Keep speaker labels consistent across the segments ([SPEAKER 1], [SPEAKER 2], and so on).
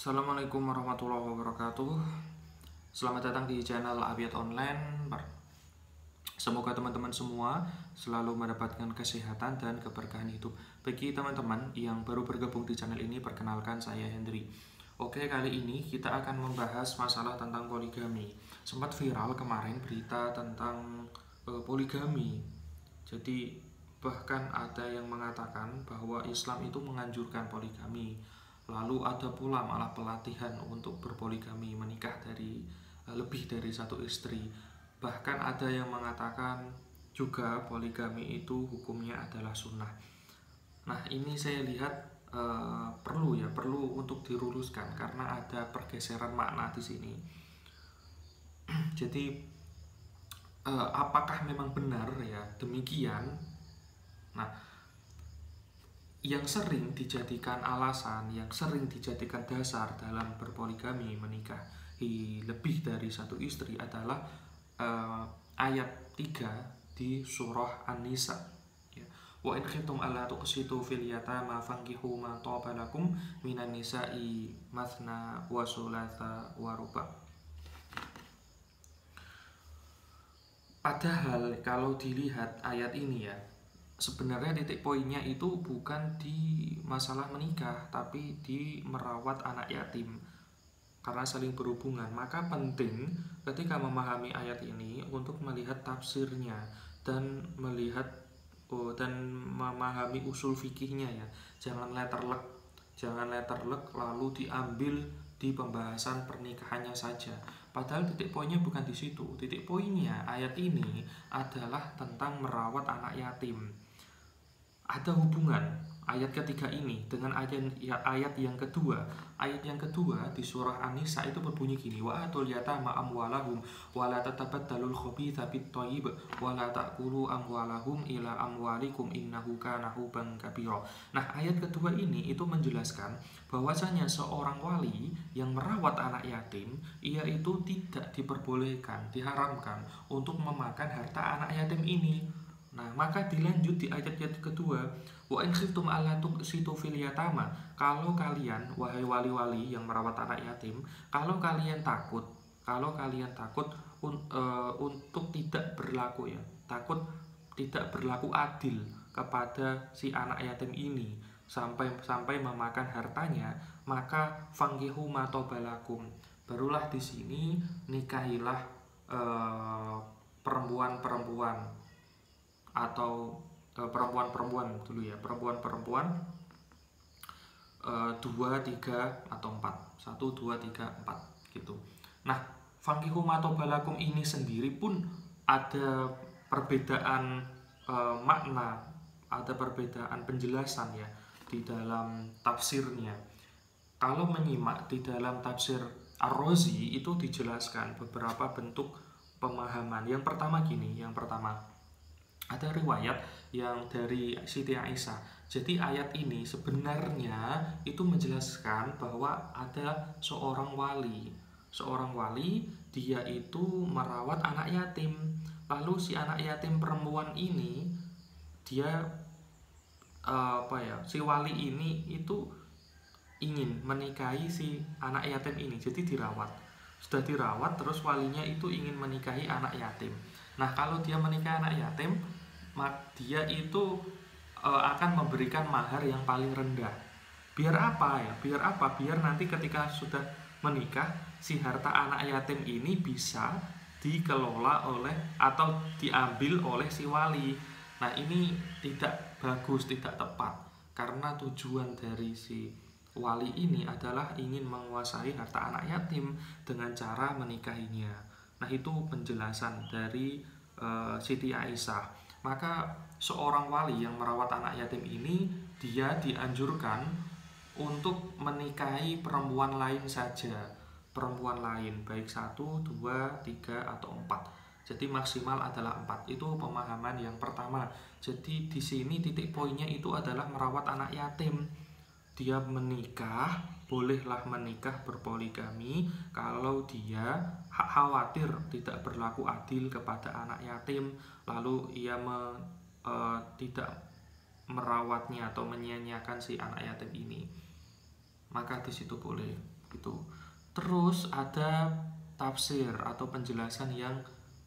[SPEAKER 1] Assalamualaikum warahmatullahi wabarakatuh. Selamat datang di channel Abiyat Online. Semoga teman-teman semua selalu mendapatkan kesehatan dan keberkahan hidup. Bagi teman-teman yang baru bergabung di channel ini, perkenalkan saya Hendri. Oke, kali ini kita akan membahas masalah tentang poligami. Sempat viral kemarin berita tentang poligami. Jadi bahkan ada yang mengatakan bahwa Islam itu menganjurkan poligami. Lalu ada pula malah pelatihan untuk berpoligami, menikah dari lebih dari satu istri. Bahkan ada yang mengatakan juga poligami itu hukumnya adalah sunnah. Nah, ini saya lihat perlu untuk diluruskan karena ada pergeseran makna di sini. Jadi apakah memang benar ya demikian? Nah, yang sering dijadikan alasan, yang sering dijadikan dasar dalam berpoligami, menikahi lebih dari satu istri adalah ayat 3 di surah An-Nisa. Wa in khiftum alla tuqsitu fil yatama fankihu ma taba lakum minan nisa'i mathna wa thulatha wa ruba'. Padahal kalau dilihat ayat ini ya, sebenarnya titik poinnya itu bukan di masalah menikah, tapi di merawat anak yatim karena saling berhubungan. Maka penting ketika memahami ayat ini untuk melihat tafsirnya dan melihat dan memahami usul fikihnya ya. Jangan letterlek lalu diambil di pembahasan pernikahannya saja. Padahal titik poinnya bukan di situ. Titik poinnya ayat ini adalah tentang merawat anak yatim. Ada hubungan ayat ketiga ini dengan ayat yang kedua. Ayat yang kedua di surah An-Nisa itu berbunyi gini: wa atul yatama amwalahum wa la tatabaddalul khabitha bit thayyib wa la ta'kulu amwalahum ila amwalikum innahu kana huban kabira. Nah, ayat kedua ini itu menjelaskan bahwasanya seorang wali yang merawat anak yatim, ia itu tidak diperbolehkan, diharamkan untuk memakan harta anak yatim ini. Nah, maka dilanjut di ayat kedua, wa in khiftum alla tuqsitu fil yatama. Kalau kalian, wahai wali-wali yang merawat anak yatim, kalau kalian takut untuk tidak berlaku ya, takut tidak berlaku adil kepada si anak yatim ini sampai memakan hartanya, maka fangkihu ma tobalakum. Barulah di sini nikahilah perempuan-perempuan atau perempuan-perempuan dulu ya, perempuan-perempuan 2, 3 atau 4, 1, 2, 3, 4 gitu. Nah, fankihu matobalakum ini sendiri pun ada perbedaan makna, ada perbedaan penjelasan ya di dalam tafsirnya. Kalau menyimak di dalam tafsir Ar-Razi itu dijelaskan beberapa bentuk pemahaman. Yang pertama gini, ada riwayat yang dari Siti Aisyah. Jadi ayat ini sebenarnya itu menjelaskan bahwa ada seorang wali. Seorang wali, dia itu merawat anak yatim. Lalu si anak yatim perempuan ini, dia si wali ini itu ingin menikahi si anak yatim ini. Jadi dirawat. Sudah dirawat, terus walinya itu ingin menikahi anak yatim. Nah, kalau dia menikahi anak yatim, dia itu akan memberikan mahar yang paling rendah. Biar apa ya? Biar nanti ketika sudah menikah, si harta anak yatim ini bisa dikelola oleh atau diambil oleh si wali. Nah, ini tidak bagus, tidak tepat, karena tujuan dari si wali ini adalah ingin menguasai harta anak yatim dengan cara menikahinya. Nah, itu penjelasan dari Siti Aisyah. Maka seorang wali yang merawat anak yatim ini, dia dianjurkan untuk menikahi perempuan lain saja. Perempuan lain, baik 1, 2, 3, atau 4. Jadi maksimal adalah 4. Itu pemahaman yang pertama. Jadi di sini titik poinnya itu adalah merawat anak yatim. Dia menikah, bolehlah menikah berpoligami kalau dia khawatir tidak berlaku adil kepada anak yatim, lalu ia tidak merawatnya atau menyia-nyiakan si anak yatim ini, maka di situ boleh. gitu. Terus ada tafsir atau penjelasan yang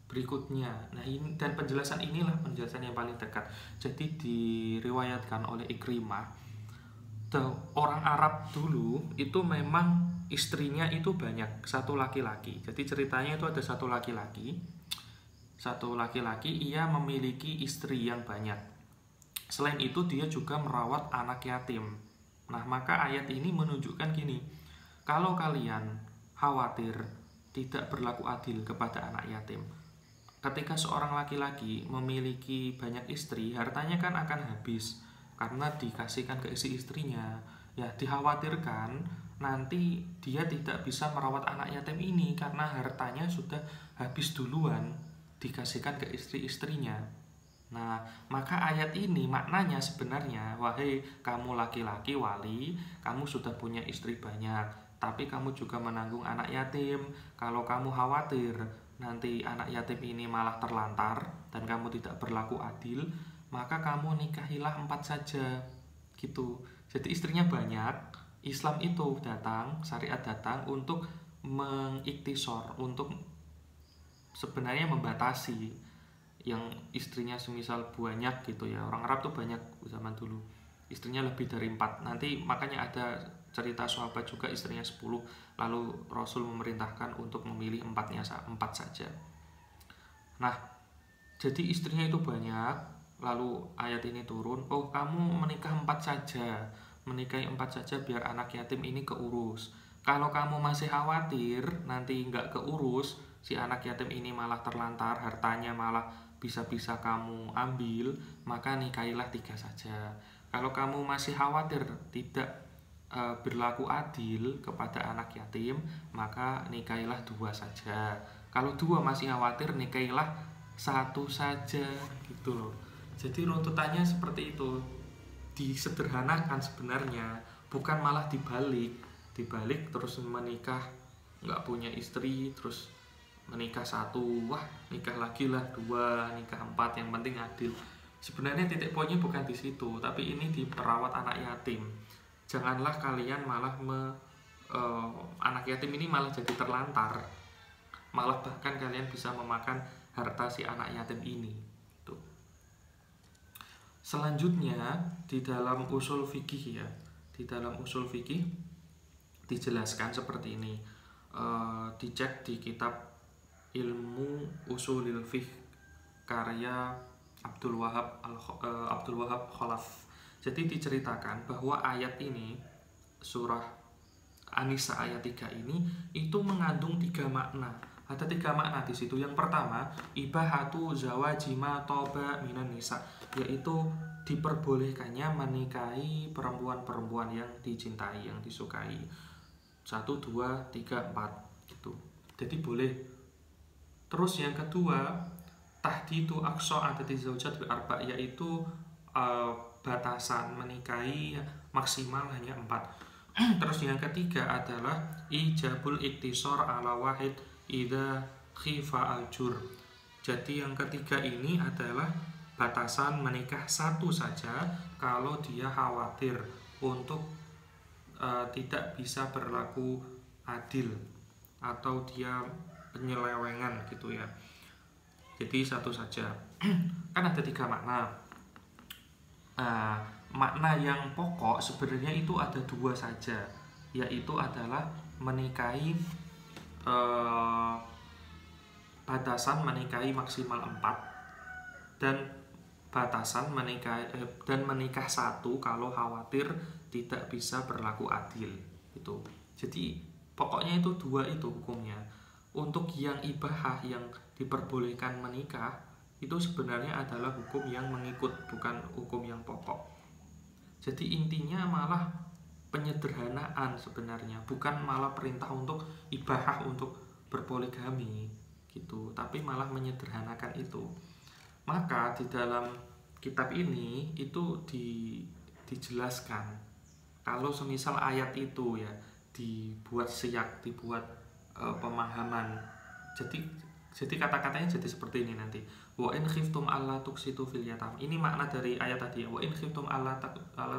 [SPEAKER 1] berikutnya. Nah, ini dan penjelasan inilah penjelasan yang paling dekat. Jadi diriwayatkan oleh Ikrimah, orang Arab dulu itu memang istrinya itu banyak, satu laki-laki. Jadi ceritanya itu ada satu laki-laki. Satu laki-laki ia memiliki istri yang banyak. Selain itu dia juga merawat anak yatim. Nah, maka ayat ini menunjukkan gini. Kalau kalian khawatir tidak berlaku adil kepada anak yatim, ketika seorang laki-laki memiliki banyak istri, hartanya kan akan habis karena dikasihkan ke istrinya. Ya, dikhawatirkan nanti dia tidak bisa merawat anak yatim ini karena hartanya sudah habis duluan dikasihkan ke istri-istrinya. Nah, maka ayat ini maknanya sebenarnya, wahai kamu laki-laki wali, kamu sudah punya istri banyak, tapi kamu juga menanggung anak yatim. Kalau kamu khawatir nanti anak yatim ini malah terlantar dan kamu tidak berlaku adil, maka kamu nikahilah 4 saja, gitu. Jadi istrinya banyak. Islam itu datang, syariat datang untuk mengiktisor, untuk sebenarnya membatasi yang istrinya semisal banyak gitu ya. Orang Arab tuh banyak zaman dulu, istrinya lebih dari 4. Nanti makanya ada cerita sahabat juga istrinya 10, lalu Rasul memerintahkan untuk memilih 4 saja. Nah, jadi istrinya itu banyak, lalu ayat ini turun, oh kamu menikah 4 saja, menikahi 4 saja biar anak yatim ini keurus. Kalau kamu masih khawatir nanti nggak keurus, si anak yatim ini malah terlantar, hartanya malah bisa-bisa kamu ambil, maka nikahilah 3 saja. Kalau kamu masih khawatir tidak berlaku adil kepada anak yatim, maka nikahilah 2 saja. Kalau 2 masih khawatir, nikahilah 1 saja, gitu loh. Jadi runtutannya seperti itu, disederhanakan sebenarnya, bukan malah dibalik terus menikah nggak punya istri, terus menikah 1, wah nikah lagi lah 2, nikah 4, yang penting adil. Sebenarnya titik poinnya bukan di situ, tapi ini di perawat anak yatim. Janganlah kalian malah anak yatim ini malah jadi terlantar, malah bahkan kalian bisa memakan harta si anak yatim ini. Tuh. Selanjutnya di dalam usul fikih ya, di dalam usul fikih dijelaskan seperti ini. Dicek di kitab Ilmu Usulil Fiqh karya Abdul Wahab Khalaf. Jadi diceritakan bahwa ayat ini, surah An-Nisa ayat 3 ini itu mengandung 3 makna. Ada 3 makna di situ. Yang pertama, ibahatu zawajima toba minan nisa, yaitu diperbolehkannya menikahi perempuan-perempuan yang dicintai, yang disukai. 1, 2, 3, 4 gitu. Jadi boleh. Terus yang kedua, tahdidu aqsa adati zaujat bi arba, yaitu batasan menikahi maksimal hanya 4. Terus yang ketiga adalah ijabul iktisor ala wahid idza khifa al-jur. Jadi yang ketiga ini adalah batasan menikah 1 saja kalau dia khawatir untuk tidak bisa berlaku adil atau dia penyelewengan gitu ya. Jadi 1 saja. Kan ada 3 makna. Makna yang pokok sebenarnya itu ada 2 saja, yaitu adalah menikahi batasan menikahi maksimal 4 dan batasan menikah 1 kalau khawatir tidak bisa berlaku adil itu. Jadi pokoknya itu 2 itu hukumnya. Untuk yang ibahah, yang diperbolehkan menikah, itu sebenarnya adalah hukum yang mengikut, bukan hukum yang pokok. Jadi intinya malah penyederhanaan sebenarnya, bukan malah perintah untuk ibahah, untuk berpoligami gitu, tapi malah menyederhanakan itu. Maka di dalam kitab ini itu dijelaskan kalau semisal ayat itu ya dibuat siyak, dibuat pemahaman. Jadi kata-katanya jadi seperti ini nanti. Wa in khiftum alla tuqsitu fil yatama. Ini makna dari ayat tadi ya. Wa in khiftum alla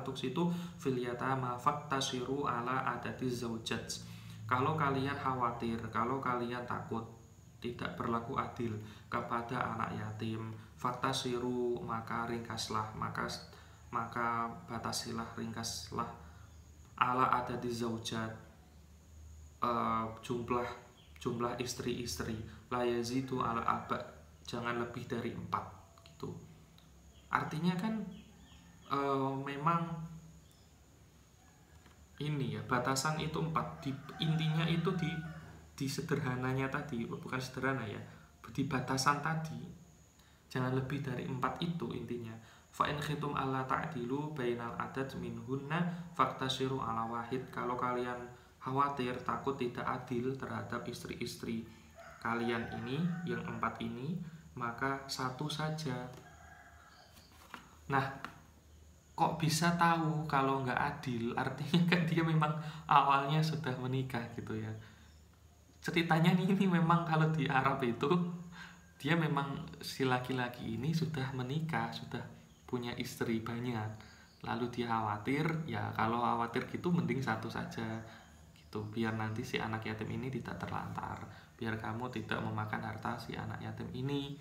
[SPEAKER 1] tuqsitu fil yatama faktasiru ala adati zaujat. Kalau kalian khawatir, kalau kalian takut tidak berlaku adil kepada anak yatim, faktasiru, maka ringkaslah, maka batasilah, ringkaslah ala ada di zaujat, jumlah istri-istri, la yazidu ala aba, jangan lebih dari 4 gitu. Artinya kan memang ini ya, batasan itu 4. Intinya itu di sederhananya tadi, bukan sederhana ya, di batasan tadi jangan lebih dari 4 itu intinya. Fa in khitum alla ta'dilu bainal adad minhunna faktasiru ala wahid. Kalau kalian khawatir takut tidak adil terhadap istri-istri kalian ini, yang 4 ini, maka satu saja. Nah, kok bisa tahu kalau nggak adil? Artinya kan dia memang awalnya sudah menikah gitu ya. Ceritanya ini memang kalau di Arab itu dia memang si laki-laki ini sudah menikah, sudah punya istri banyak. Lalu dia khawatir, ya kalau khawatir gitu mending satu saja gitu, biar nanti si anak yatim ini tidak terlantar, biar kamu tidak memakan harta si anak yatim ini.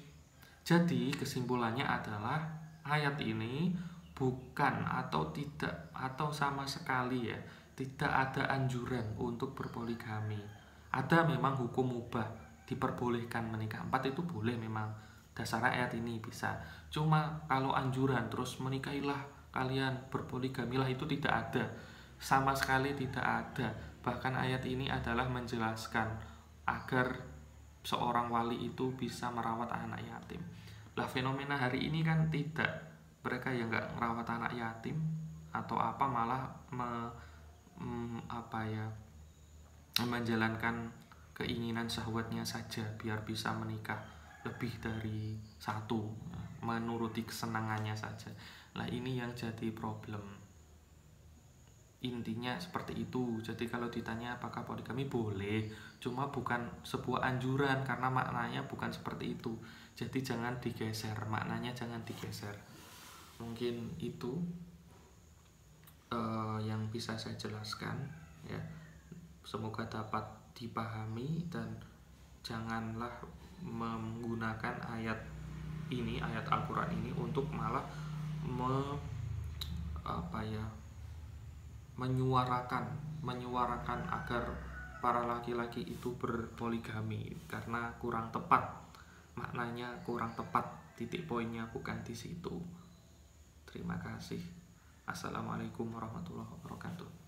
[SPEAKER 1] Jadi kesimpulannya adalah ayat ini bukan atau tidak atau sama sekali ya tidak ada anjuran untuk berpoligami. Ada memang hukum mubah, diperbolehkan menikah 4 itu boleh memang, dasar ayat ini bisa. Cuma kalau anjuran terus menikahilah kalian, berpoligamilah, itu tidak ada, sama sekali tidak ada. Bahkan ayat ini adalah menjelaskan agar seorang wali itu bisa merawat anak yatim. Lah fenomena hari ini kan tidak, mereka yang nggak merawat anak yatim atau apa malah menjalankan keinginan syahwatnya saja biar bisa menikah lebih dari satu, menuruti kesenangannya saja. Nah ini yang jadi problem, intinya seperti itu. Jadi kalau ditanya apakah poligami boleh, cuma bukan sebuah anjuran karena maknanya bukan seperti itu. Jadi jangan digeser, maknanya jangan digeser. Mungkin itu yang bisa saya jelaskan ya. Semoga dapat dipahami dan janganlah menggunakan ayat ini, ayat Al-Quran ini untuk malah menyuarakan agar para laki-laki itu berpoligami, karena kurang tepat, maknanya kurang tepat, titik poinnya bukan di situ. Terima kasih. Assalamualaikum warahmatullahi wabarakatuh.